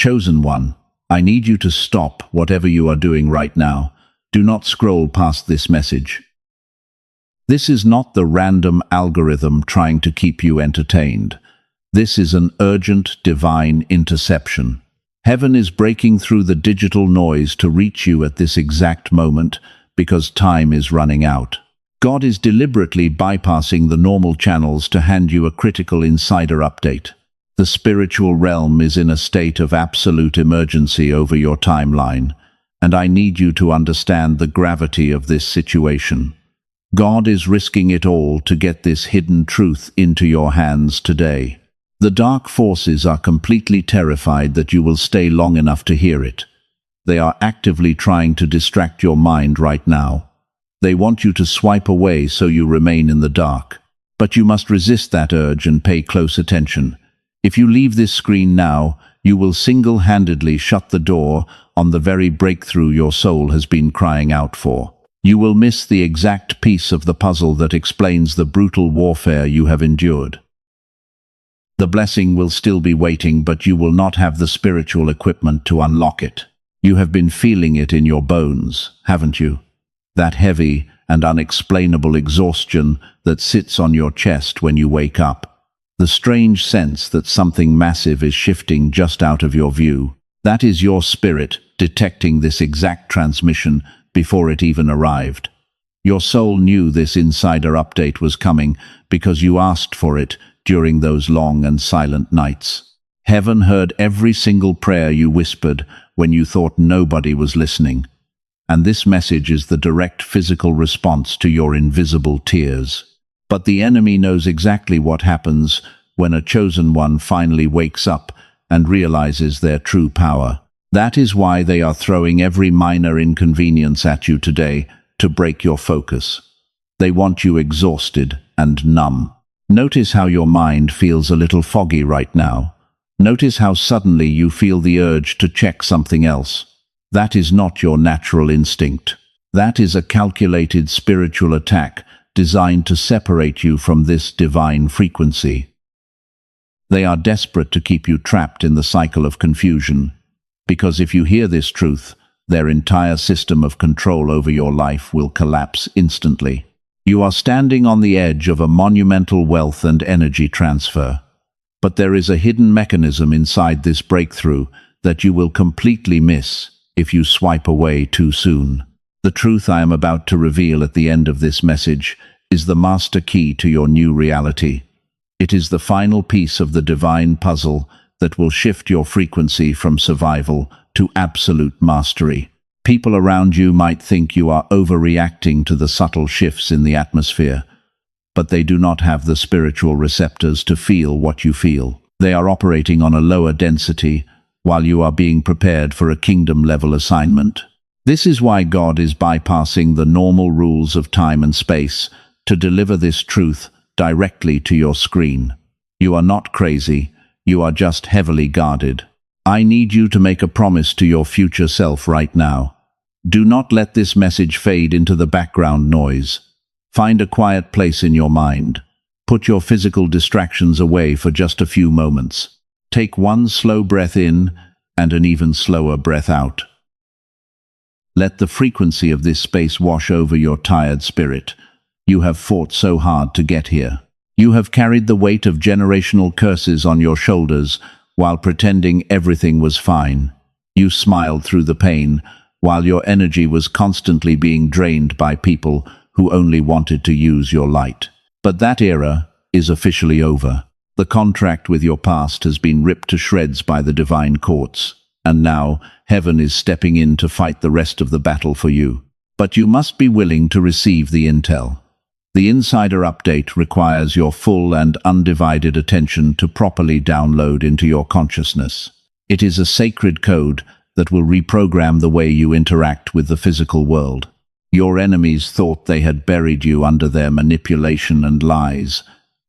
Chosen one, I need you to stop whatever you are doing right now. Do not scroll past this message. This is not the random algorithm trying to keep you entertained. This is an urgent divine interception. Heaven is breaking through the digital noise to reach you at this exact moment because time is running out. God is deliberately bypassing the normal channels to hand you a critical insider update. The spiritual realm is in a state of absolute emergency over your timeline, and I need you to understand the gravity of this situation. God is risking it all to get this hidden truth into your hands today. The dark forces are completely terrified that you will stay long enough to hear it. They are actively trying to distract your mind right now. They want you to swipe away so you remain in the dark. But you must resist that urge and pay close attention. If you leave this screen now, you will single-handedly shut the door on the very breakthrough your soul has been crying out for. You will miss the exact piece of the puzzle that explains the brutal warfare you have endured. The blessing will still be waiting, but you will not have the spiritual equipment to unlock it. You have been feeling it in your bones, haven't you? That heavy and unexplainable exhaustion that sits on your chest when you wake up. The strange sense that something massive is shifting just out of your view. That is your spirit detecting this exact transmission before it even arrived. Your soul knew this insider update was coming because you asked for it during those long and silent nights. Heaven heard every single prayer you whispered when you thought nobody was listening. And this message is the direct physical response to your invisible tears. But the enemy knows exactly what happens when a chosen one finally wakes up and realizes their true power. That is why they are throwing every minor inconvenience at you today to break your focus. They want you exhausted and numb. Notice how your mind feels a little foggy right now. Notice how suddenly you feel the urge to check something else. That is not your natural instinct. That is a calculated spiritual attack designed to separate you from this divine frequency. They are desperate to keep you trapped in the cycle of confusion, because if you hear this truth, their entire system of control over your life will collapse instantly. You are standing on the edge of a monumental wealth and energy transfer. But there is a hidden mechanism inside this breakthrough that you will completely miss if you swipe away too soon. The truth I am about to reveal at the end of this message is the master key to your new reality. It is the final piece of the divine puzzle that will shift your frequency from survival to absolute mastery. People around you might think you are overreacting to the subtle shifts in the atmosphere, but they do not have the spiritual receptors to feel what you feel. They are operating on a lower density, while you are being prepared for a kingdom-level assignment. This is why God is bypassing the normal rules of time and space to deliver this truth directly to your screen. You are not crazy, you are just heavily guarded. I need you to make a promise to your future self right now. Do not let this message fade into the background noise. Find a quiet place in your mind. Put your physical distractions away for just a few moments. Take one slow breath in and an even slower breath out. Let the frequency of this space wash over your tired spirit. You have fought so hard to get here. You have carried the weight of generational curses on your shoulders while pretending everything was fine. You smiled through the pain while your energy was constantly being drained by people who only wanted to use your light. But that era is officially over. The contract with your past has been ripped to shreds by the divine courts, and now heaven is stepping in to fight the rest of the battle for you. But you must be willing to receive the intel. The insider update requires your full and undivided attention to properly download into your consciousness. It is a sacred code that will reprogram the way you interact with the physical world. Your enemies thought they had buried you under their manipulation and lies.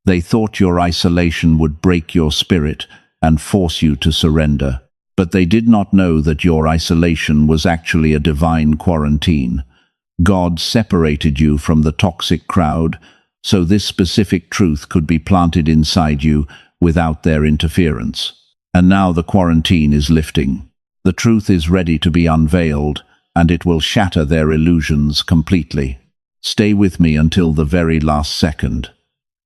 They thought your isolation would break your spirit and force you to surrender. But they did not know that your isolation was actually a divine quarantine. God separated you from the toxic crowd, so this specific truth could be planted inside you without their interference. And now the quarantine is lifting. The truth is ready to be unveiled, and it will shatter their illusions completely. Stay with me until the very last second,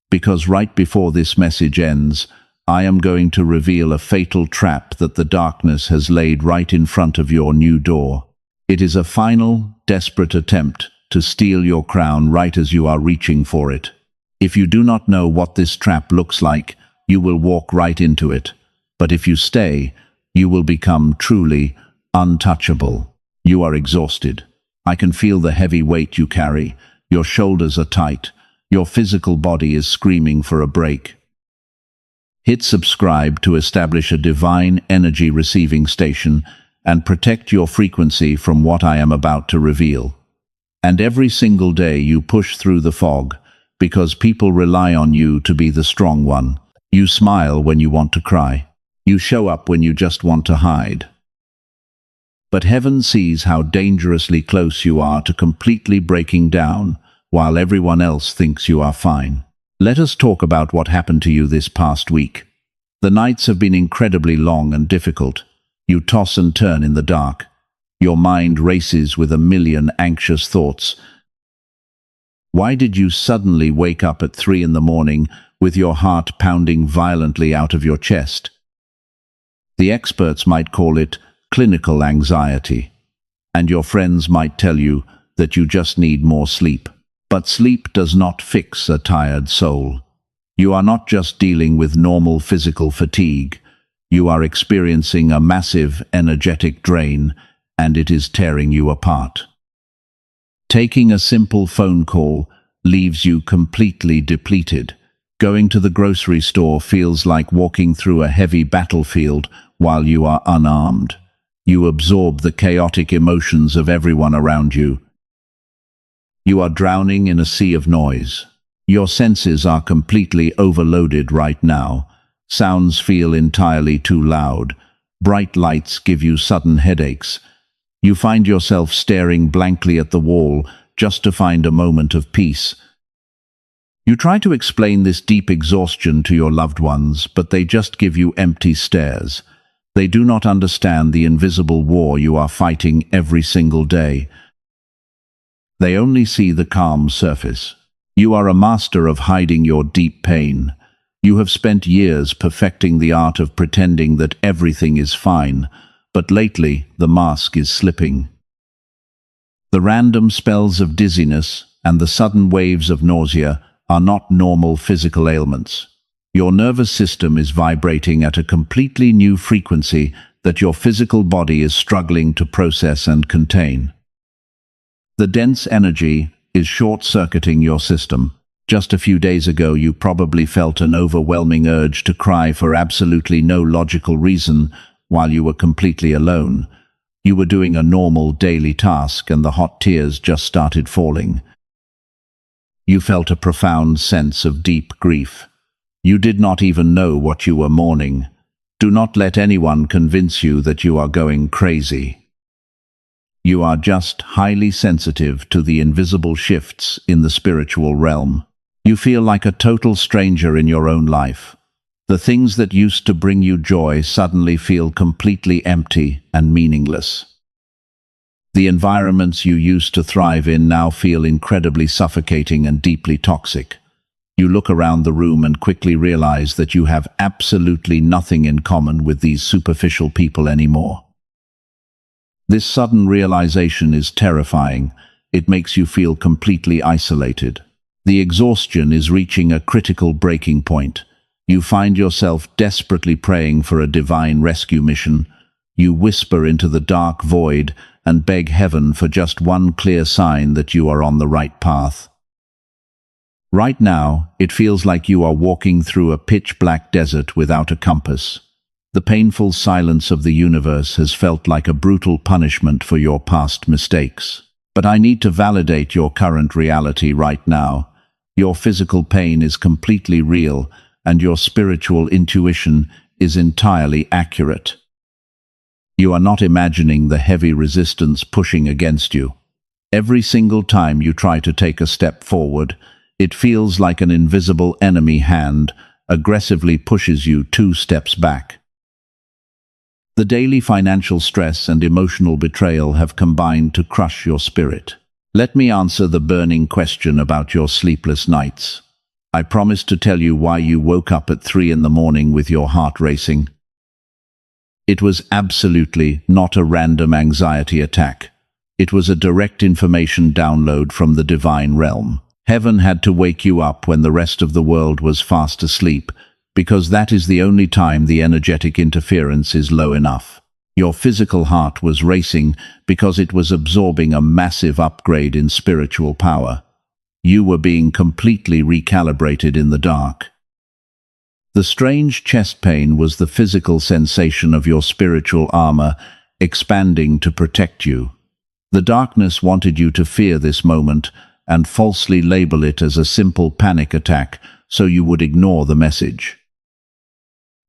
because right before this message ends, I am going to reveal a fatal trap that the darkness has laid right in front of your new door. It is a final, desperate attempt to steal your crown right as you are reaching for it. If you do not know what this trap looks like, you will walk right into it. But if you stay, you will become truly untouchable. You are exhausted. I can feel the heavy weight you carry. Your shoulders are tight. Your physical body is screaming for a break. Hit subscribe to establish a divine energy receiving station and protect your frequency from what I am about to reveal. And every single day you push through the fog because people rely on you to be the strong one. You smile when you want to cry. You show up when you just want to hide. But heaven sees how dangerously close you are to completely breaking down, while everyone else thinks you are fine. Let us talk about what happened to you this past week. The nights have been incredibly long and difficult. You toss and turn in the dark. Your mind races with a million anxious thoughts. Why did you suddenly wake up at 3 in the morning with your heart pounding violently out of your chest? The experts might call it clinical anxiety, and your friends might tell you that you just need more sleep. But sleep does not fix a tired soul. You are not just dealing with normal physical fatigue. You are experiencing a massive energetic drain, and it is tearing you apart. Taking a simple phone call leaves you completely depleted. Going to the grocery store feels like walking through a heavy battlefield while you are unarmed. You absorb the chaotic emotions of everyone around you. You are drowning in a sea of noise. Your senses are completely overloaded right now. Sounds feel entirely too loud. Bright lights give you sudden headaches. You find yourself staring blankly at the wall just to find a moment of peace. You try to explain this deep exhaustion to your loved ones, but they just give you empty stares. They do not understand the invisible war you are fighting every single day. They only see the calm surface. You are a master of hiding your deep pain. You have spent years perfecting the art of pretending that everything is fine, but lately the mask is slipping. The random spells of dizziness and the sudden waves of nausea are not normal physical ailments. Your nervous system is vibrating at a completely new frequency that your physical body is struggling to process and contain. The dense energy is short-circuiting your system. Just a few days ago, you probably felt an overwhelming urge to cry for absolutely no logical reason while you were completely alone. You were doing a normal daily task and the hot tears just started falling. You felt a profound sense of deep grief. You did not even know what you were mourning. Do not let anyone convince you that you are going crazy. You are just highly sensitive to the invisible shifts in the spiritual realm. You feel like a total stranger in your own life. The things that used to bring you joy suddenly feel completely empty and meaningless. The environments you used to thrive in now feel incredibly suffocating and deeply toxic. You look around the room and quickly realize that you have absolutely nothing in common with these superficial people anymore. This sudden realization is terrifying. It makes you feel completely isolated. The exhaustion is reaching a critical breaking point. You find yourself desperately praying for a divine rescue mission. You whisper into the dark void and beg heaven for just one clear sign that you are on the right path. Right now, it feels like you are walking through a pitch-black desert without a compass. The painful silence of the universe has felt like a brutal punishment for your past mistakes. But I need to validate your current reality right now. Your physical pain is completely real, and your spiritual intuition is entirely accurate. You are not imagining the heavy resistance pushing against you. Every single time you try to take a step forward, it feels like an invisible enemy hand aggressively pushes you 2 steps back. The daily financial stress and emotional betrayal have combined to crush your spirit. Let me answer the burning question about your sleepless nights. I promise to tell you why you woke up at 3 in the morning with your heart racing. It was absolutely not a random anxiety attack. It was a direct information download from the divine realm. Heaven had to wake you up when the rest of the world was fast asleep, because that is the only time the energetic interference is low enough. Your physical heart was racing because it was absorbing a massive upgrade in spiritual power. You were being completely recalibrated in the dark. The strange chest pain was the physical sensation of your spiritual armor expanding to protect you. The darkness wanted you to fear this moment and falsely label it as a simple panic attack so you would ignore the message.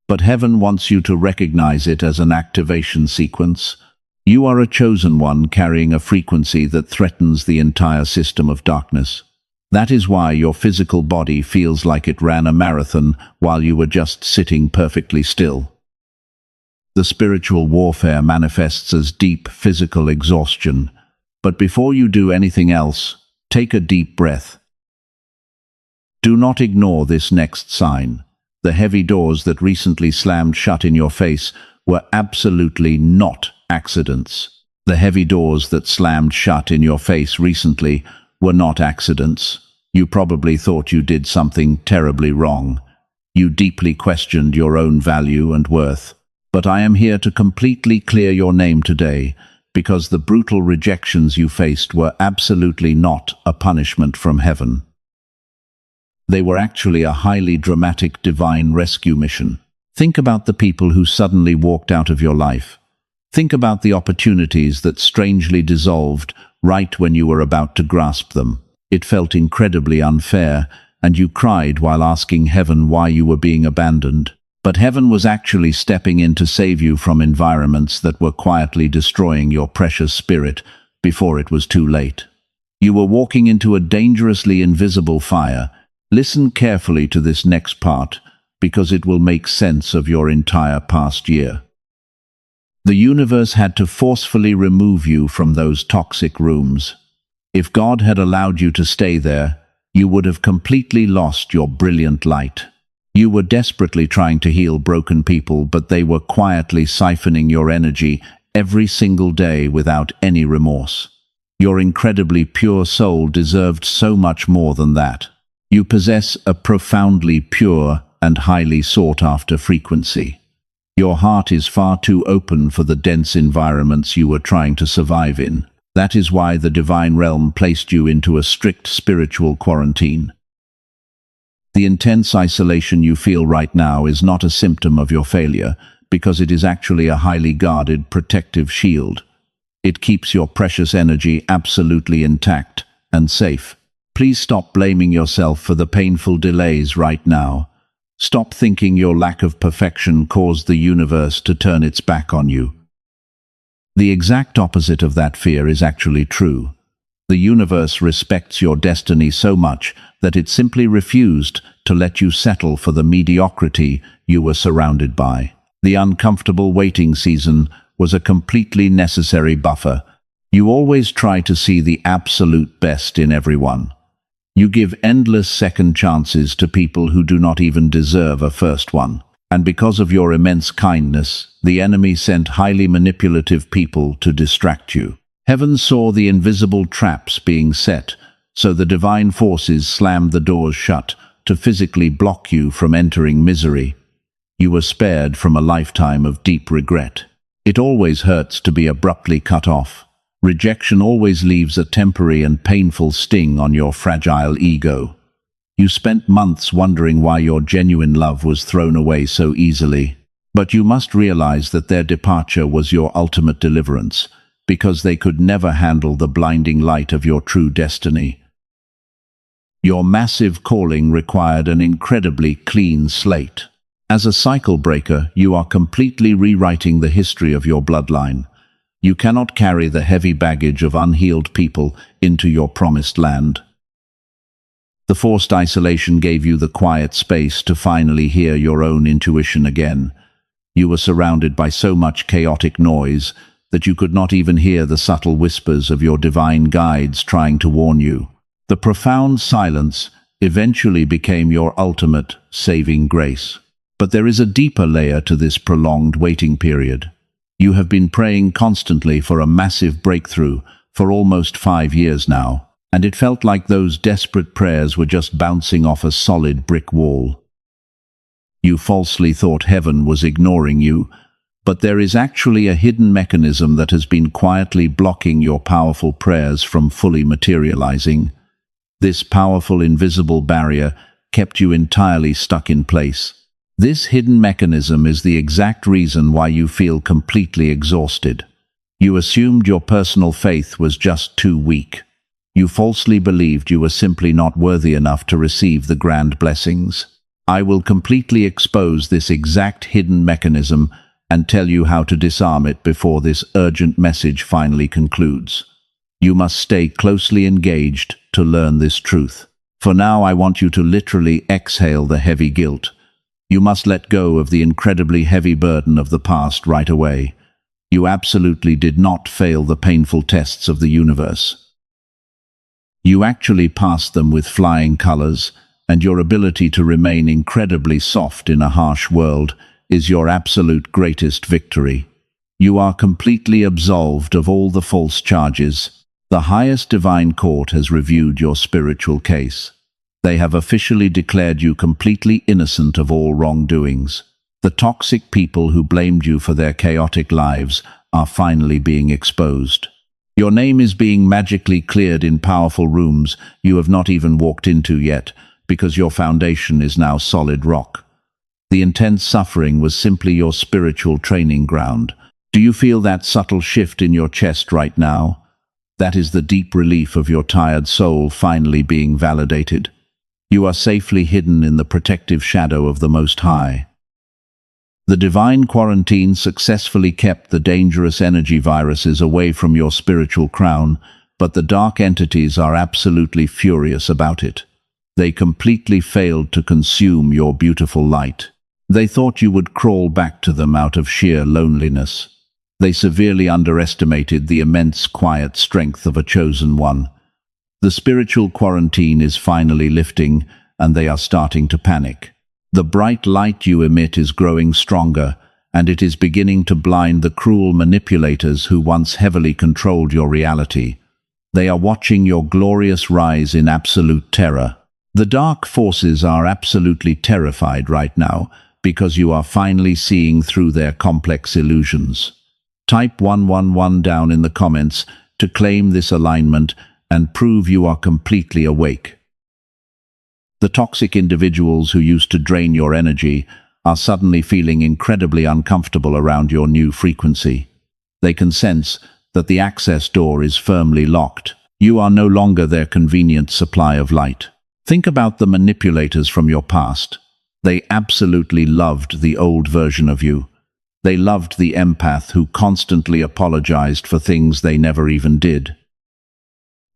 But heaven wants you to recognize it as an activation sequence. You are a chosen one carrying a frequency that threatens the entire system of darkness. That is why your physical body feels like it ran a marathon while you were just sitting perfectly still. The spiritual warfare manifests as deep physical exhaustion. But before you do anything else, take a deep breath. Do not ignore this next sign. The heavy doors that recently slammed shut in your face were absolutely not accidents. The heavy doors that slammed shut in your face recently were not accidents. You probably thought you did something terribly wrong. You deeply questioned your own value and worth. But I am here to completely clear your name today, because the brutal rejections you faced were absolutely not a punishment from heaven. They were actually a highly dramatic divine rescue mission. Think about the people who suddenly walked out of your life. Think about the opportunities that strangely dissolved right when you were about to grasp them. It felt incredibly unfair, and you cried while asking heaven why you were being abandoned. But heaven was actually stepping in to save you from environments that were quietly destroying your precious spirit before it was too late. You were walking into a dangerously invisible fire. Listen carefully to this next part, because it will make sense of your entire past year. The universe had to forcefully remove you from those toxic rooms. If God had allowed you to stay there, you would have completely lost your brilliant light. You were desperately trying to heal broken people, but they were quietly siphoning your energy every single day without any remorse. Your incredibly pure soul deserved so much more than that. You possess a profoundly pure and highly sought-after frequency. Your heart is far too open for the dense environments you were trying to survive in. That is why the divine realm placed you into a strict spiritual quarantine. The intense isolation you feel right now is not a symptom of your failure, because it is actually a highly guarded, protective shield. It keeps your precious energy absolutely intact and safe. Please stop blaming yourself for the painful delays right now. Stop thinking your lack of perfection caused the universe to turn its back on you. The exact opposite of that fear is actually true. The universe respects your destiny so much that it simply refused to let you settle for the mediocrity you were surrounded by. The uncomfortable waiting season was a completely necessary buffer. You always try to see the absolute best in everyone. You give endless second chances to people who do not even deserve a first one. And because of your immense kindness, the enemy sent highly manipulative people to distract you. Heaven saw the invisible traps being set, so the divine forces slammed the doors shut to physically block you from entering misery. You were spared from a lifetime of deep regret. It always hurts to be abruptly cut off. Rejection always leaves a temporary and painful sting on your fragile ego. You spent months wondering why your genuine love was thrown away so easily. But you must realize that their departure was your ultimate deliverance, because they could never handle the blinding light of your true destiny. Your massive calling required an incredibly clean slate. As a cycle breaker, you are completely rewriting the history of your bloodline. You cannot carry the heavy baggage of unhealed people into your promised land. The forced isolation gave you the quiet space to finally hear your own intuition again. You were surrounded by so much chaotic noise that you could not even hear the subtle whispers of your divine guides trying to warn you. The profound silence eventually became your ultimate saving grace. But there is a deeper layer to this prolonged waiting period. You have been praying constantly for a massive breakthrough for almost 5 years now, and it felt like those desperate prayers were just bouncing off a solid brick wall. You falsely thought heaven was ignoring you, but there is actually a hidden mechanism that has been quietly blocking your powerful prayers from fully materializing. This powerful invisible barrier kept you entirely stuck in place. This hidden mechanism is the exact reason why you feel completely exhausted. You assumed your personal faith was just too weak. You falsely believed you were simply not worthy enough to receive the grand blessings. I will completely expose this exact hidden mechanism and tell you how to disarm it before this urgent message finally concludes. You must stay closely engaged to learn this truth. For now, I want you to literally exhale the heavy guilt. You must let go of the incredibly heavy burden of the past right away. You absolutely did not fail the painful tests of the universe. You actually passed them with flying colors, and your ability to remain incredibly soft in a harsh world is your absolute greatest victory. You are completely absolved of all the false charges. The highest divine court has reviewed your spiritual case. They have officially declared you completely innocent of all wrongdoings. The toxic people who blamed you for their chaotic lives are finally being exposed. Your name is being magically cleared in powerful rooms you have not even walked into yet, because your foundation is now solid rock. The intense suffering was simply your spiritual training ground. Do you feel that subtle shift in your chest right now? That is the deep relief of your tired soul finally being validated. You are safely hidden in the protective shadow of the Most High. The divine quarantine successfully kept the dangerous energy viruses away from your spiritual crown, but the dark entities are absolutely furious about it. They completely failed to consume your beautiful light. They thought you would crawl back to them out of sheer loneliness. They severely underestimated the immense quiet strength of a chosen one. The spiritual quarantine is finally lifting, and they are starting to panic. The bright light you emit is growing stronger, and it is beginning to blind the cruel manipulators who once heavily controlled your reality. They are watching your glorious rise in absolute terror. The dark forces are absolutely terrified right now, because you are finally seeing through their complex illusions. Type 111 down in the comments to claim this alignment and prove you are completely awake. The toxic individuals who used to drain your energy are suddenly feeling incredibly uncomfortable around your new frequency. They can sense that the access door is firmly locked. You are no longer their convenient supply of light. Think about the manipulators from your past. They absolutely loved the old version of you. They loved the empath who constantly apologized for things they never even did.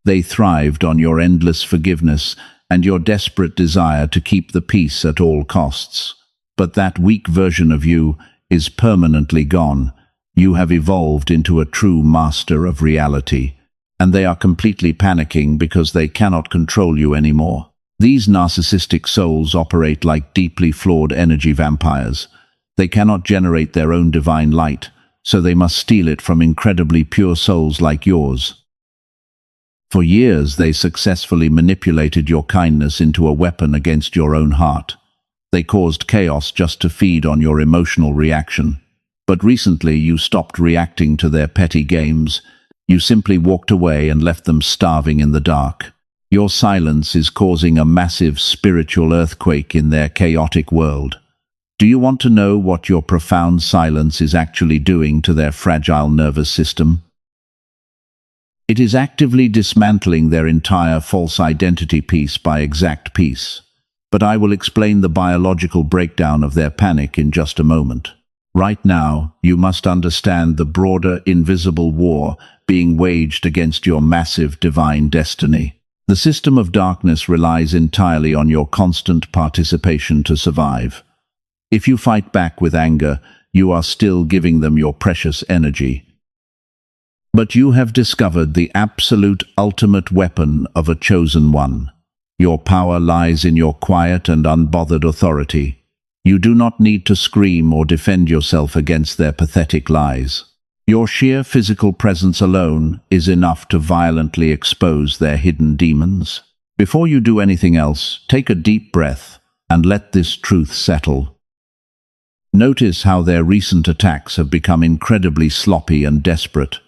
They thrived on your endless forgiveness and your desperate desire to keep the peace at all costs. But that weak version of you is permanently gone. You have evolved into a true master of reality, and they are completely panicking because they cannot control you anymore. These narcissistic souls operate like deeply flawed energy vampires. They cannot generate their own divine light, so they must steal it from incredibly pure souls like yours. For years, they successfully manipulated your kindness into a weapon against your own heart. They caused chaos just to feed on your emotional reaction. But recently, you stopped reacting to their petty games. You simply walked away and left them starving in the dark. Your silence is causing a massive spiritual earthquake in their chaotic world. Do you want to know what your profound silence is actually doing to their fragile nervous system? It is actively dismantling their entire false identity piece by exact piece. But I will explain the biological breakdown of their panic in just a moment. Right now, you must understand the broader, invisible war being waged against your massive divine destiny. The system of darkness relies entirely on your constant participation to survive. If you fight back with anger, you are still giving them your precious energy. But you have discovered the absolute ultimate weapon of a chosen one. Your power lies in your quiet and unbothered authority. You do not need to scream or defend yourself against their pathetic lies. Your sheer physical presence alone is enough to violently expose their hidden demons. Before you do anything else, take a deep breath and let this truth settle. Notice how their recent attacks have become incredibly sloppy and desperate.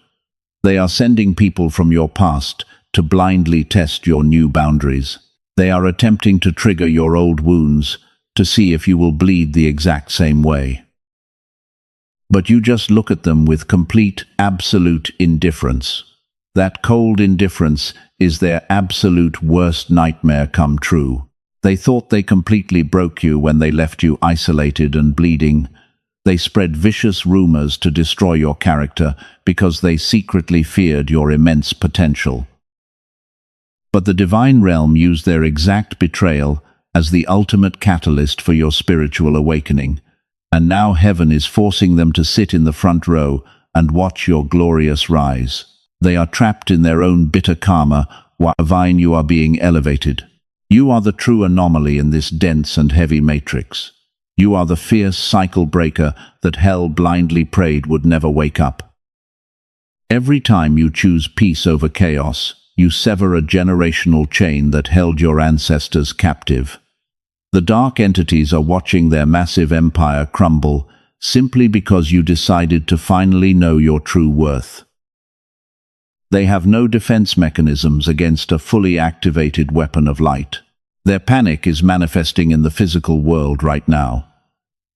They are sending people from your past to blindly test your new boundaries. They are attempting to trigger your old wounds to see if you will bleed the exact same way. But you just look at them with complete, absolute indifference. That cold indifference is their absolute worst nightmare come true. They thought they completely broke you when they left you isolated and bleeding. They spread vicious rumors to destroy your character because they secretly feared your immense potential. But the divine realm used their exact betrayal as the ultimate catalyst for your spiritual awakening. And now heaven is forcing them to sit in the front row and watch your glorious rise. They are trapped in their own bitter karma, while divine you are being elevated. You are the true anomaly in this dense and heavy matrix. You are the fierce cycle breaker that hell blindly prayed would never wake up. Every time you choose peace over chaos, you sever a generational chain that held your ancestors captive. The dark entities are watching their massive empire crumble simply because you decided to finally know your true worth. They have no defense mechanisms against a fully activated weapon of light. Their panic is manifesting in the physical world right now.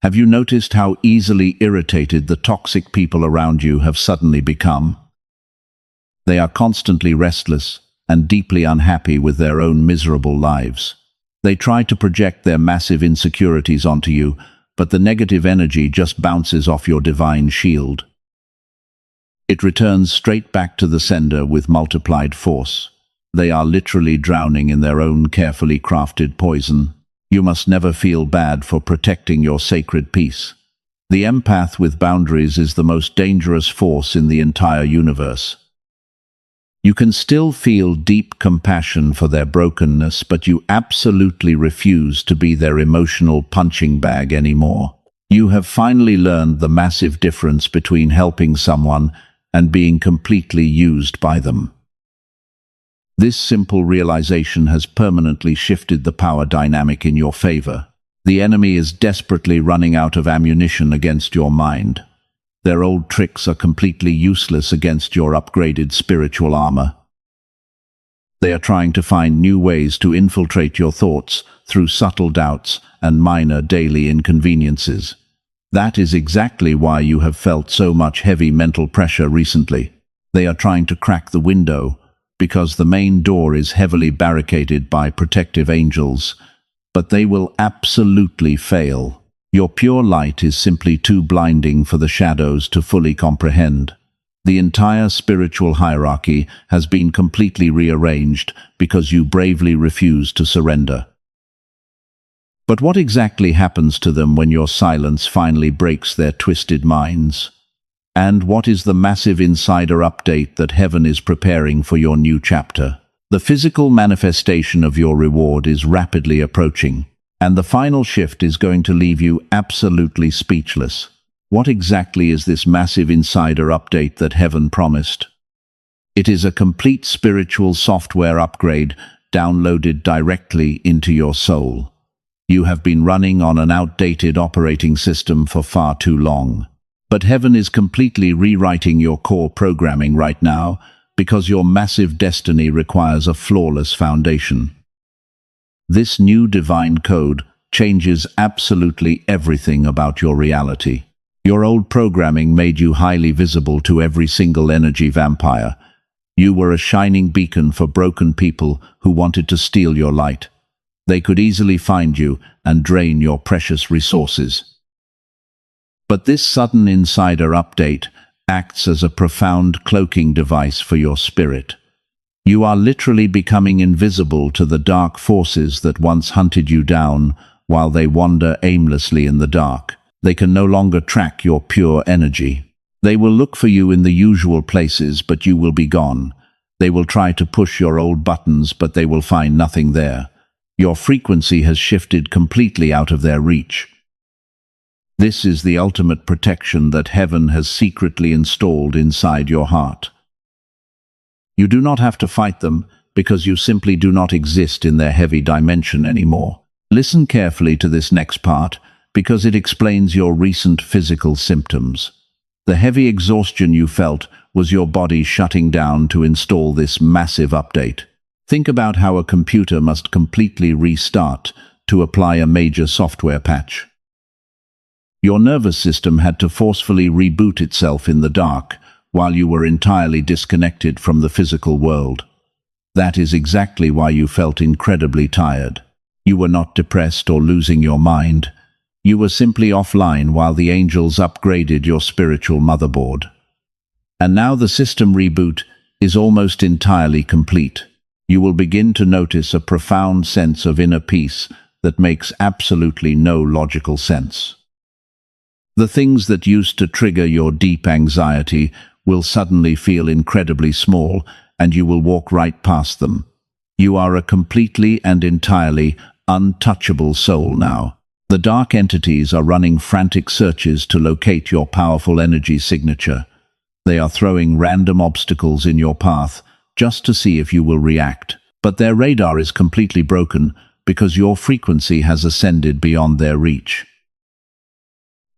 Have you noticed how easily irritated the toxic people around you have suddenly become? They are constantly restless and deeply unhappy with their own miserable lives. They try to project their massive insecurities onto you, but the negative energy just bounces off your divine shield. It returns straight back to the sender with multiplied force. They are literally drowning in their own carefully crafted poison. You must never feel bad for protecting your sacred peace. The empath with boundaries is the most dangerous force in the entire universe. You can still feel deep compassion for their brokenness, but you absolutely refuse to be their emotional punching bag anymore. You have finally learned the massive difference between helping someone and being completely used by them. This simple realization has permanently shifted the power dynamic in your favor. The enemy is desperately running out of ammunition against your mind. Their old tricks are completely useless against your upgraded spiritual armor. They are trying to find new ways to infiltrate your thoughts through subtle doubts and minor daily inconveniences. That is exactly why you have felt so much heavy mental pressure recently. They are trying to crack the window, because the main door is heavily barricaded by protective angels, but they will absolutely fail. Your pure light is simply too blinding for the shadows to fully comprehend. The entire spiritual hierarchy has been completely rearranged because you bravely refuse to surrender. But what exactly happens to them when your silence finally breaks their twisted minds? And what is the massive insider update that heaven is preparing for your new chapter? The physical manifestation of your reward is rapidly approaching, and the final shift is going to leave you absolutely speechless. What exactly is this massive insider update that heaven promised? It is a complete spiritual software upgrade downloaded directly into your soul. You have been running on an outdated operating system for far too long. But heaven is completely rewriting your core programming right now because your massive destiny requires a flawless foundation. This new divine code changes absolutely everything about your reality. Your old programming made you highly visible to every single energy vampire. You were a shining beacon for broken people who wanted to steal your light. They could easily find you and drain your precious resources. But this sudden insider update acts as a profound cloaking device for your spirit. You are literally becoming invisible to the dark forces that once hunted you down while they wander aimlessly in the dark. They can no longer track your pure energy. They will look for you in the usual places, but you will be gone. They will try to push your old buttons, but they will find nothing there. Your frequency has shifted completely out of their reach. This is the ultimate protection that heaven has secretly installed inside your heart. You do not have to fight them, because you simply do not exist in their heavy dimension anymore. Listen carefully to this next part, because it explains your recent physical symptoms. The heavy exhaustion you felt was your body shutting down to install this massive update. Think about how a computer must completely restart to apply a major software patch. Your nervous system had to forcefully reboot itself in the dark while you were entirely disconnected from the physical world. That is exactly why you felt incredibly tired. You were not depressed or losing your mind. You were simply offline while the angels upgraded your spiritual motherboard. And now the system reboot is almost entirely complete. You will begin to notice a profound sense of inner peace that makes absolutely no logical sense. The things that used to trigger your deep anxiety will suddenly feel incredibly small, and you will walk right past them. You are a completely and entirely untouchable soul now. The dark entities are running frantic searches to locate your powerful energy signature. They are throwing random obstacles in your path just to see if you will react. But their radar is completely broken because your frequency has ascended beyond their reach.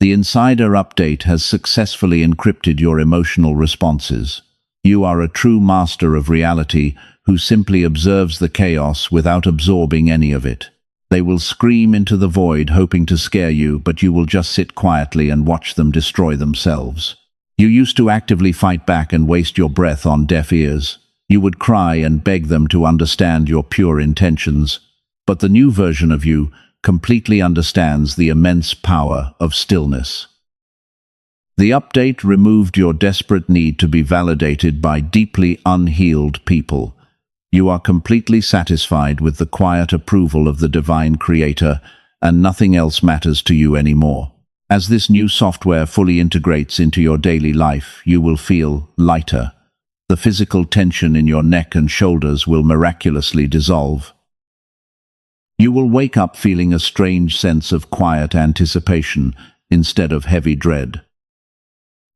The NSIDER update has successfully encrypted your emotional responses. You are a true master of reality who simply observes the chaos without absorbing any of it. They will scream into the void hoping to scare you, but you will just sit quietly and watch them destroy themselves. You used to actively fight back and waste your breath on deaf ears. You would cry and beg them to understand your pure intentions. But the new version of you completely understands the immense power of stillness. The update removed your desperate need to be validated by deeply unhealed people. You are completely satisfied with the quiet approval of the divine creator, and nothing else matters to you anymore. As this new software fully integrates into your daily life, you will feel lighter. The physical tension in your neck and shoulders will miraculously dissolve. You will wake up feeling a strange sense of quiet anticipation instead of heavy dread.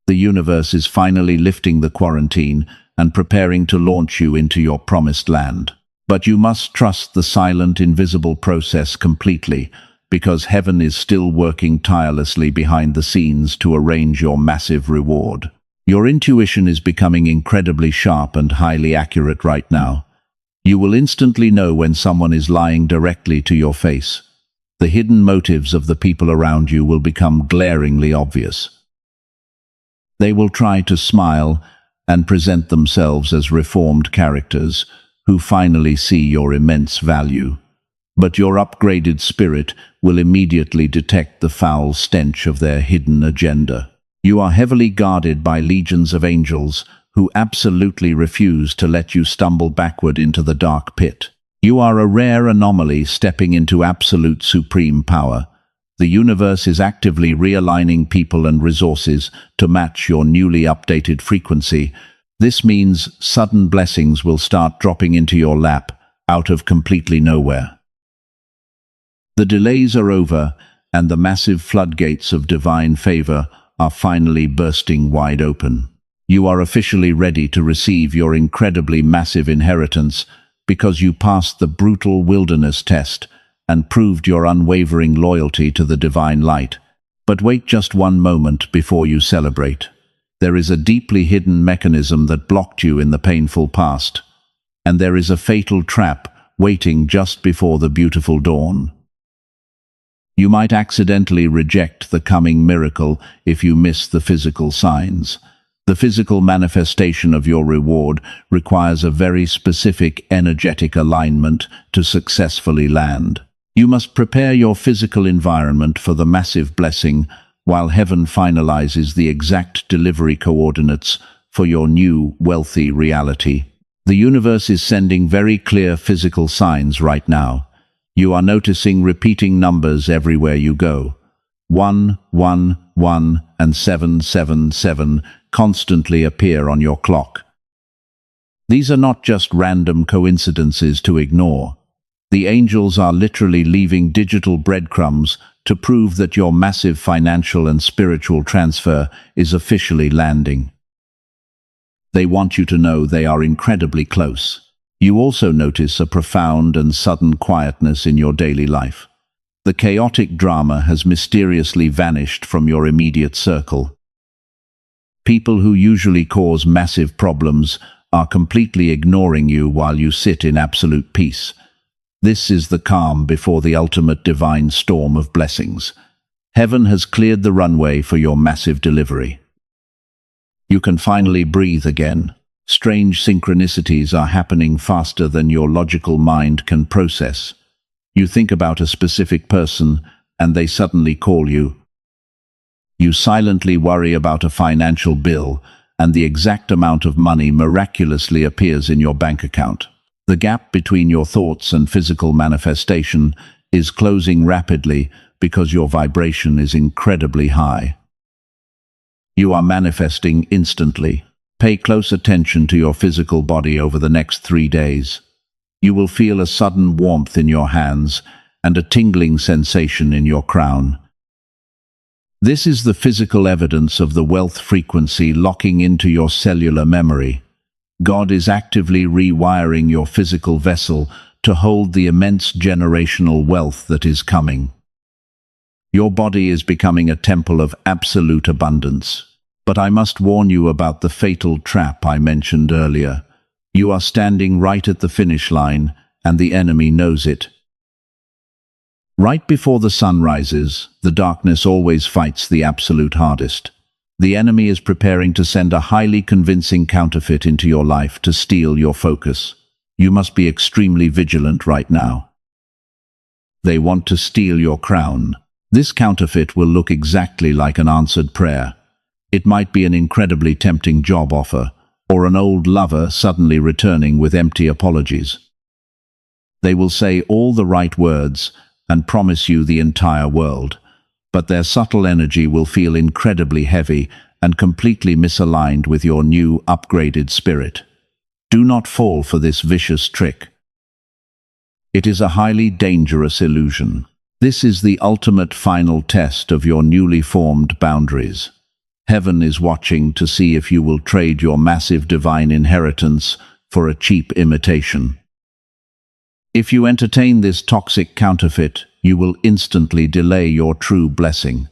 The universe is finally lifting the quarantine and preparing to launch you into your promised land. But you must trust the silent, invisible process completely, because heaven is still working tirelessly behind the scenes to arrange your massive reward. Your intuition is becoming incredibly sharp and highly accurate right now. You will instantly know when someone is lying directly to your face. The hidden motives of the people around you will become glaringly obvious. They will try to smile and present themselves as reformed characters who finally see your immense value. But your upgraded spirit will immediately detect the foul stench of their hidden agenda. You are heavily guarded by legions of angels who absolutely refuse to let you stumble backward into the dark pit. You are a rare anomaly stepping into absolute supreme power. The universe is actively realigning people and resources to match your newly updated frequency. This means sudden blessings will start dropping into your lap out of completely nowhere. The delays are over, and the massive floodgates of divine favor are finally bursting wide open. You are officially ready to receive your incredibly massive inheritance because you passed the brutal wilderness test and proved your unwavering loyalty to the divine light. But wait just one moment before you celebrate. There is a deeply hidden mechanism that blocked you in the painful past, and there is a fatal trap waiting just before the beautiful dawn. You might accidentally reject the coming miracle if you miss the physical signs. The physical manifestation of your reward requires a very specific energetic alignment to successfully land. You must prepare your physical environment for the massive blessing while heaven finalizes the exact delivery coordinates for your new, wealthy reality. The universe is sending very clear physical signs right now. You are noticing repeating numbers everywhere you go. 111 and 777 constantly appear on your clock. These are not just random coincidences to ignore. The angels are literally leaving digital breadcrumbs to prove that your massive financial and spiritual transfer is officially landing. They want you to know they are incredibly close. You also notice a profound and sudden quietness in your daily life. The chaotic drama has mysteriously vanished from your immediate circle. People who usually cause massive problems are completely ignoring you while you sit in absolute peace. This is the calm before the ultimate divine storm of blessings. Heaven has cleared the runway for your massive delivery. You can finally breathe again. Strange synchronicities are happening faster than your logical mind can process. You think about a specific person, and they suddenly call you. You silently worry about a financial bill, and the exact amount of money miraculously appears in your bank account. The gap between your thoughts and physical manifestation is closing rapidly because your vibration is incredibly high. You are manifesting instantly. Pay close attention to your physical body over the next 3 days. You will feel a sudden warmth in your hands and a tingling sensation in your crown. This is the physical evidence of the wealth frequency locking into your cellular memory. God is actively rewiring your physical vessel to hold the immense generational wealth that is coming. Your body is becoming a temple of absolute abundance. But I must warn you about the fatal trap I mentioned earlier. You are standing right at the finish line, and the enemy knows it. Right before the sun rises, the darkness always fights the absolute hardest. The enemy is preparing to send a highly convincing counterfeit into your life to steal your focus. You must be extremely vigilant right now. They want to steal your crown. This counterfeit will look exactly like an answered prayer. It might be an incredibly tempting job offer, or an old lover suddenly returning with empty apologies. They will say all the right words and promise you the entire world, but their subtle energy will feel incredibly heavy and completely misaligned with your new, upgraded spirit. Do not fall for this vicious trick. It is a highly dangerous illusion. This is the ultimate final test of your newly formed boundaries. Heaven is watching to see if you will trade your massive divine inheritance for a cheap imitation. If you entertain this toxic counterfeit, you will instantly delay your true blessing.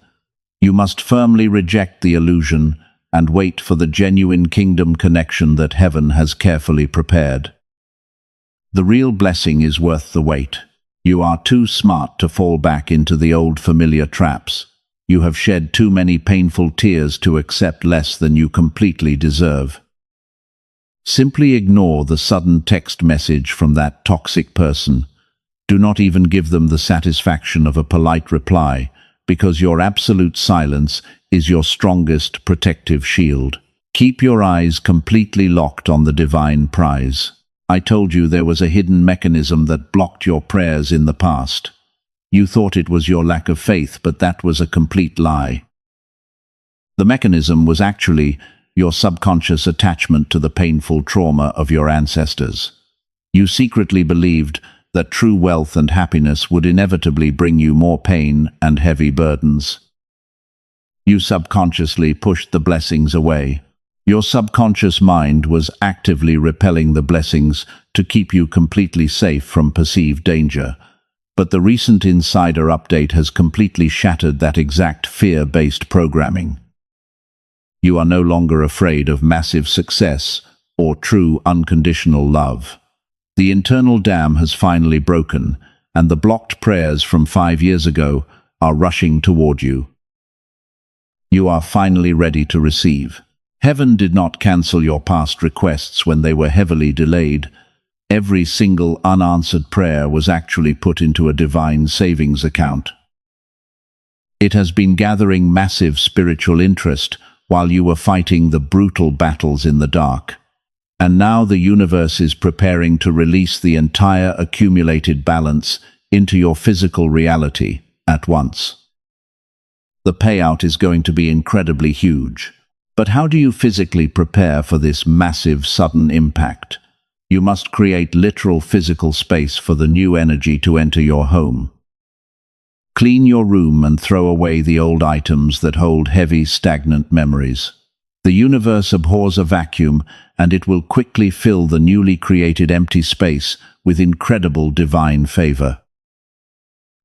You must firmly reject the illusion and wait for the genuine kingdom connection that heaven has carefully prepared. The real blessing is worth the wait. You are too smart to fall back into the old familiar traps. You have shed too many painful tears to accept less than you completely deserve. Simply ignore the sudden text message from that toxic person. Do not even give them the satisfaction of a polite reply, because your absolute silence is your strongest protective shield. Keep your eyes completely locked on the divine prize. I told you there was a hidden mechanism that blocked your prayers in the past. You thought it was your lack of faith, but that was a complete lie. The mechanism was actually your subconscious attachment to the painful trauma of your ancestors. You secretly believed that true wealth and happiness would inevitably bring you more pain and heavy burdens. You subconsciously pushed the blessings away. Your subconscious mind was actively repelling the blessings to keep you completely safe from perceived danger. But the recent NSIDER update has completely shattered that exact fear-based programming. You are no longer afraid of massive success or true unconditional love. The internal dam has finally broken, and the blocked prayers from 5 years ago are rushing toward you. You are finally ready to receive. Heaven did not cancel your past requests when they were heavily delayed. Every single unanswered prayer was actually put into a divine savings account. It has been gathering massive spiritual interest while you were fighting the brutal battles in the dark. And now the universe is preparing to release the entire accumulated balance into your physical reality at once. The payout is going to be incredibly huge. But how do you physically prepare for this massive, sudden impact? You must create literal physical space for the new energy to enter your home. Clean your room and throw away the old items that hold heavy, stagnant memories. The universe abhors a vacuum, and it will quickly fill the newly created empty space with incredible divine favor.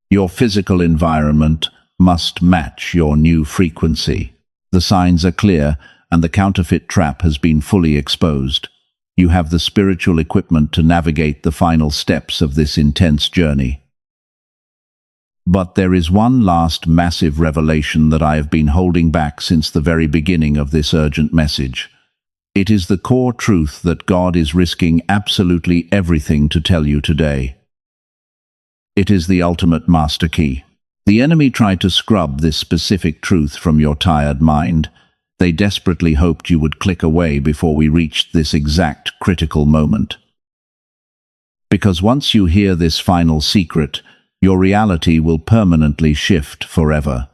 Your physical environment must match your new frequency. The signs are clear, and the counterfeit trap has been fully exposed. You have the spiritual equipment to navigate the final steps of this intense journey. But there is one last massive revelation that I have been holding back since the very beginning of this urgent message. It is the core truth that God is risking absolutely everything to tell you today. It is the ultimate master key. The enemy tried to scrub this specific truth from your tired mind. They desperately hoped you would click away before we reached this exact critical moment. Because once you hear this final secret, your reality will permanently shift forever.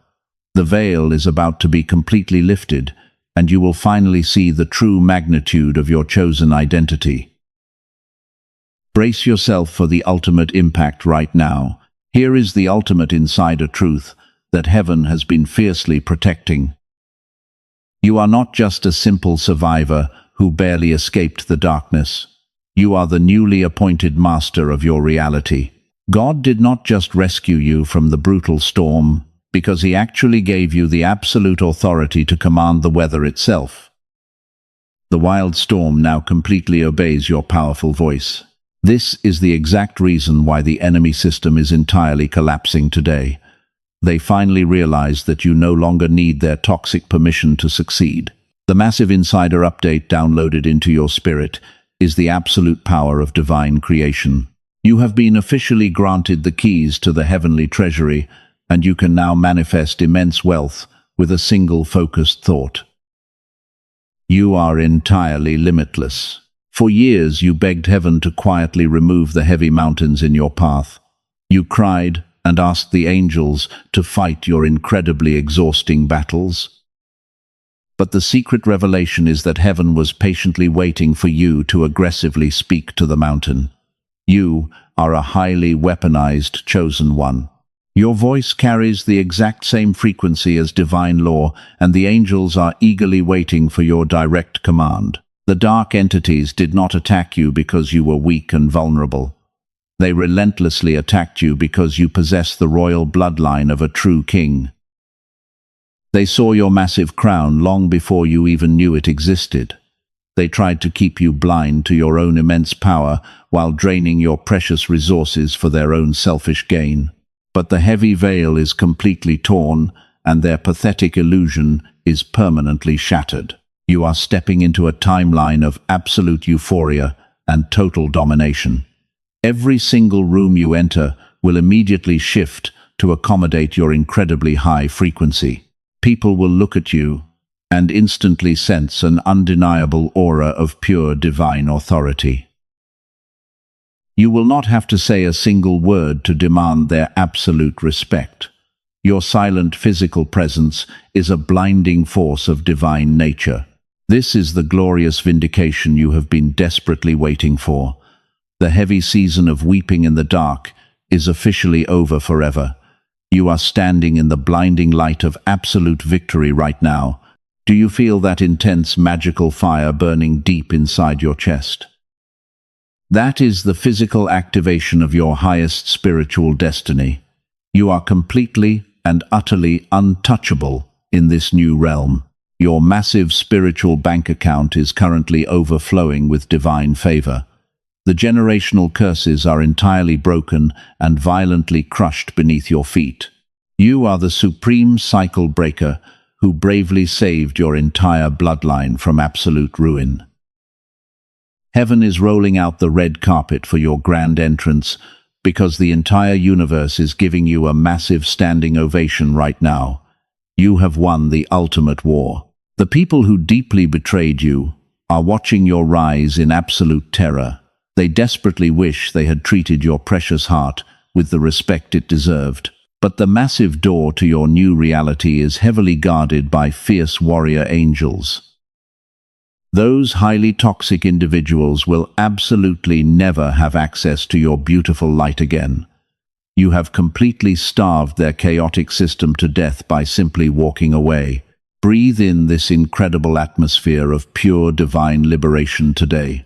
The veil is about to be completely lifted, and you will finally see the true magnitude of your chosen identity. Brace yourself for the ultimate impact right now. Here is the ultimate insider truth that heaven has been fiercely protecting. You are not just a simple survivor who barely escaped the darkness. You are the newly appointed master of your reality. God did not just rescue you from the brutal storm, because He actually gave you the absolute authority to command the weather itself. The wild storm now completely obeys your powerful voice. This is the exact reason why the enemy system is entirely collapsing today. They finally realize that you no longer need their toxic permission to succeed. The massive insider update downloaded into your spirit is the absolute power of divine creation. You have been officially granted the keys to the heavenly treasury, and you can now manifest immense wealth with a single focused thought. You are entirely limitless. For years you begged heaven to quietly remove the heavy mountains in your path. You cried and asked the angels to fight your incredibly exhausting battles. But the secret revelation is that heaven was patiently waiting for you to aggressively speak to the mountain. You are a highly weaponized chosen one. Your voice carries the exact same frequency as divine law, and the angels are eagerly waiting for your direct command. The dark entities did not attack you because you were weak and vulnerable. They relentlessly attacked you because you possess the royal bloodline of a true king. They saw your massive crown long before you even knew it existed. They tried to keep you blind to your own immense power while draining your precious resources for their own selfish gain. But the heavy veil is completely torn, and their pathetic illusion is permanently shattered. You are stepping into a timeline of absolute euphoria and total domination. Every single room you enter will immediately shift to accommodate your incredibly high frequency. People will look at you and instantly sense an undeniable aura of pure divine authority. You will not have to say a single word to demand their absolute respect. Your silent physical presence is a blinding force of divine nature. This is the glorious vindication you have been desperately waiting for. The heavy season of weeping in the dark is officially over forever. You are standing in the blinding light of absolute victory right now. Do you feel that intense magical fire burning deep inside your chest? That is the physical activation of your highest spiritual destiny. You are completely and utterly untouchable in this new realm. Your massive spiritual bank account is currently overflowing with divine favor. The generational curses are entirely broken and violently crushed beneath your feet. You are the supreme cycle breaker who bravely saved your entire bloodline from absolute ruin. Heaven is rolling out the red carpet for your grand entrance because the entire universe is giving you a massive standing ovation right now. You have won the ultimate war. The people who deeply betrayed you are watching your rise in absolute terror. They desperately wish they had treated your precious heart with the respect it deserved. But the massive door to your new reality is heavily guarded by fierce warrior angels. Those highly toxic individuals will absolutely never have access to your beautiful light again. You have completely starved their chaotic system to death by simply walking away. Breathe in this incredible atmosphere of pure divine liberation today.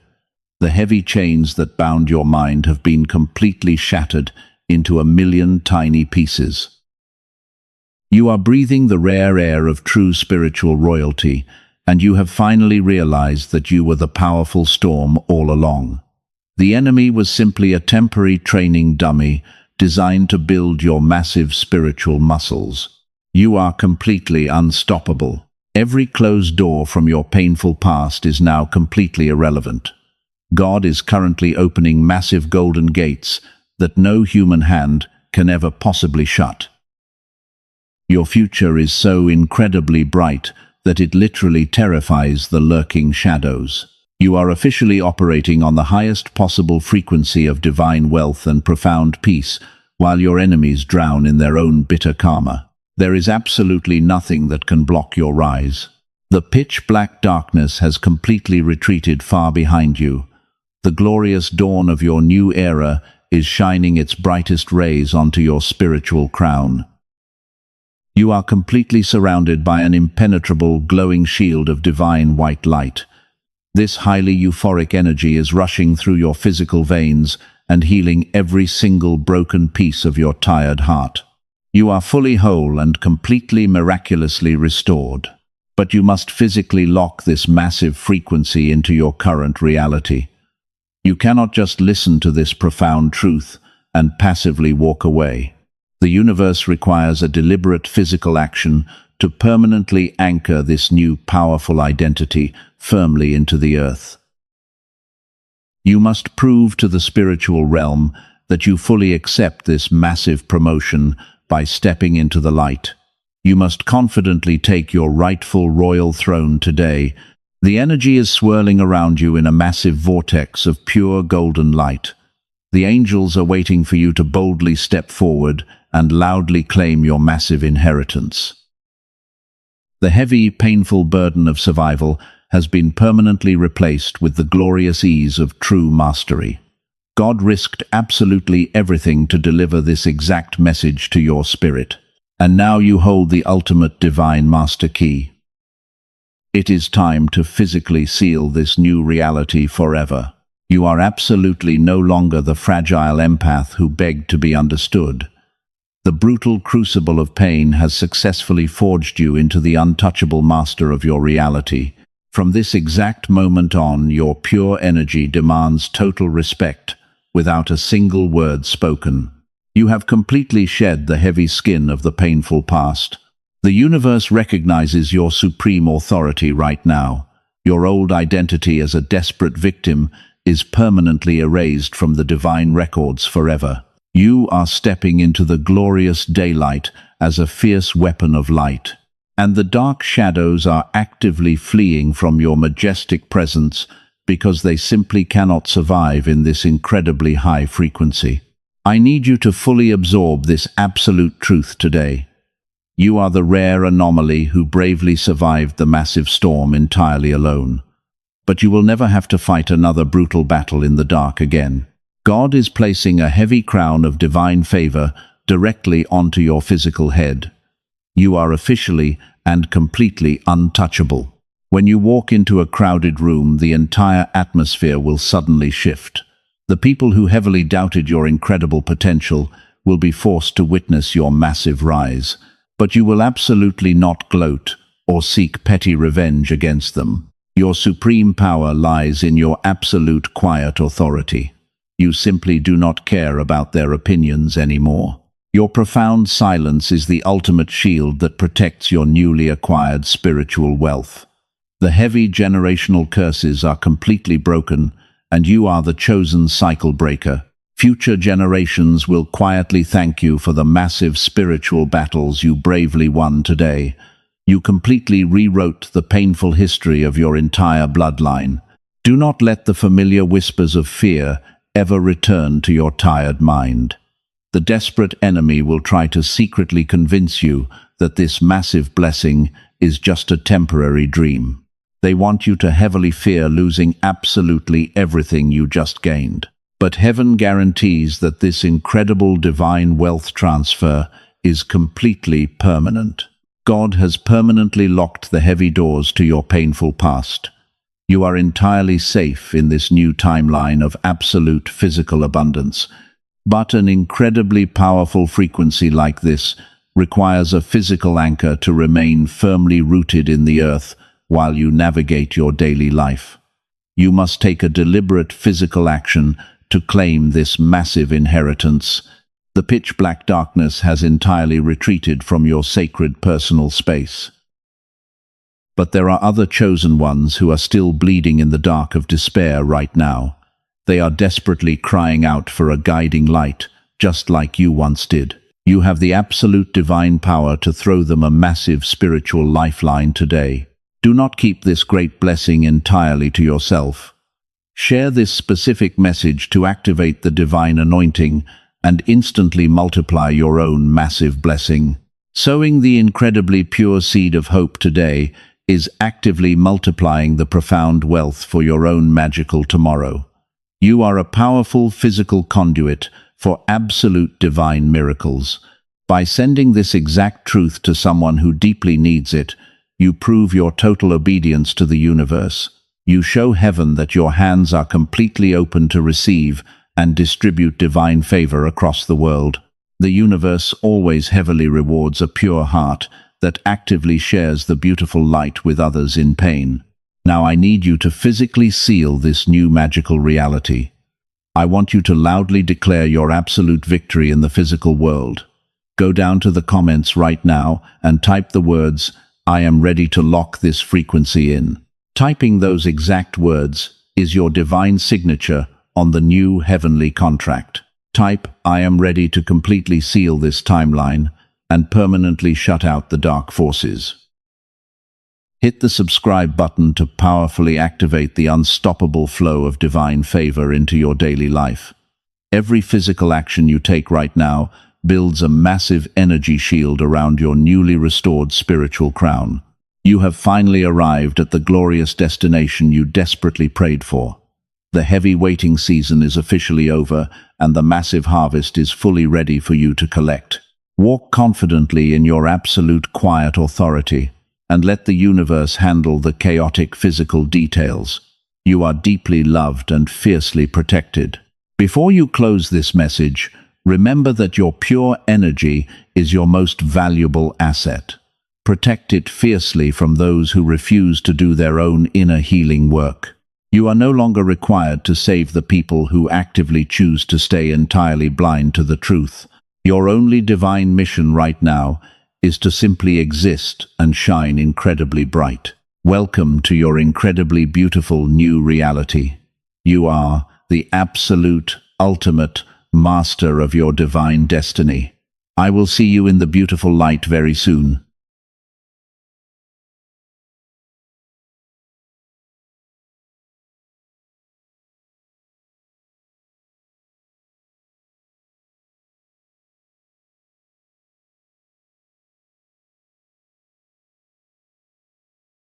The heavy chains that bound your mind have been completely shattered into a million tiny pieces. You are breathing the rare air of true spiritual royalty, and you have finally realized that you were the powerful storm all along. The enemy was simply a temporary training dummy designed to build your massive spiritual muscles. You are completely unstoppable. Every closed door from your painful past is now completely irrelevant. God is currently opening massive golden gates that no human hand can ever possibly shut. Your future is so incredibly bright that it literally terrifies the lurking shadows. You are officially operating on the highest possible frequency of divine wealth and profound peace, while your enemies drown in their own bitter karma. There is absolutely nothing that can block your rise. The pitch-black darkness has completely retreated far behind you. The glorious dawn of your new era is shining its brightest rays onto your spiritual crown. You are completely surrounded by an impenetrable, glowing shield of divine white light. This highly euphoric energy is rushing through your physical veins and healing every single broken piece of your tired heart. You are fully whole and completely miraculously restored. But you must physically lock this massive frequency into your current reality. You cannot just listen to this profound truth and passively walk away. The universe requires a deliberate physical action to permanently anchor this new powerful identity firmly into the earth. You must prove to the spiritual realm that you fully accept this massive promotion by stepping into the light. You must confidently take your rightful royal throne today. The energy is swirling around you in a massive vortex of pure golden light. The angels are waiting for you to boldly step forward and loudly claim your massive inheritance. The heavy, painful burden of survival has been permanently replaced with the glorious ease of true mastery. God risked absolutely everything to deliver this exact message to your spirit. And now you hold the ultimate divine master key. It is time to physically seal this new reality forever. You are absolutely no longer the fragile empath who begged to be understood. The brutal crucible of pain has successfully forged you into the untouchable master of your reality. From this exact moment on, your pure energy demands total respect, without a single word spoken. You have completely shed the heavy skin of the painful past. The universe recognizes your supreme authority right now. Your old identity as a desperate victim is permanently erased from the divine records forever. You are stepping into the glorious daylight as a fierce weapon of light, and the dark shadows are actively fleeing from your majestic presence because they simply cannot survive in this incredibly high frequency. I need you to fully absorb this absolute truth today. You are the rare anomaly who bravely survived the massive storm entirely alone. But you will never have to fight another brutal battle in the dark again. God is placing a heavy crown of divine favor directly onto your physical head. You are officially and completely untouchable. When you walk into a crowded room, the entire atmosphere will suddenly shift. The people who heavily doubted your incredible potential will be forced to witness your massive rise. But you will absolutely not gloat or seek petty revenge against them. Your supreme power lies in your absolute quiet authority. You simply do not care about their opinions anymore. Your profound silence is the ultimate shield that protects your newly acquired spiritual wealth. The heavy generational curses are completely broken, and you are the chosen cycle breaker. Future generations will quietly thank you for the massive spiritual battles you bravely won today. You completely rewrote the painful history of your entire bloodline. Do not let the familiar whispers of fear ever return to your tired mind. The desperate enemy will try to secretly convince you that this massive blessing is just a temporary dream. They want you to heavily fear losing absolutely everything you just gained. But heaven guarantees that this incredible divine wealth transfer is completely permanent. God has permanently locked the heavy doors to your painful past. You are entirely safe in this new timeline of absolute physical abundance. But an incredibly powerful frequency like this requires a physical anchor to remain firmly rooted in the earth while you navigate your daily life. You must take a deliberate physical action to claim this massive inheritance. The pitch-black darkness has entirely retreated from your sacred personal space. But there are other chosen ones who are still bleeding in the dark of despair right now. They are desperately crying out for a guiding light, just like you once did. You have the absolute divine power to throw them a massive spiritual lifeline today. Do not keep this great blessing entirely to yourself. Share this specific message to activate the divine anointing and instantly multiply your own massive blessing. Sowing the incredibly pure seed of hope today is actively multiplying the profound wealth for your own magical tomorrow. You are a powerful physical conduit for absolute divine miracles. By sending this exact truth to someone who deeply needs it, you prove your total obedience to the universe. You show heaven that your hands are completely open to receive and distribute divine favor across the world. The universe always heavily rewards a pure heart that actively shares the beautiful light with others in pain. Now I need you to physically seal this new magical reality. I want you to loudly declare your absolute victory in the physical world. Go down to the comments right now and type the words, "I am ready to lock this frequency in." Typing those exact words is your divine signature on the new heavenly contract. Type, "I am ready to completely seal this timeline and permanently shut out the dark forces." Hit the subscribe button to powerfully activate the unstoppable flow of divine favor into your daily life. Every physical action you take right now builds a massive energy shield around your newly restored spiritual crown. You have finally arrived at the glorious destination you desperately prayed for. The heavy waiting season is officially over, and the massive harvest is fully ready for you to collect. Walk confidently in your absolute quiet authority, and let the universe handle the chaotic physical details. You are deeply loved and fiercely protected. Before you close this message, remember that your pure energy is your most valuable asset. Protect it fiercely from those who refuse to do their own inner healing work. You are no longer required to save the people who actively choose to stay entirely blind to the truth. Your only divine mission right now is to simply exist and shine incredibly bright. Welcome to your incredibly beautiful new reality. You are the absolute, ultimate master of your divine destiny. I will see you in the beautiful light very soon.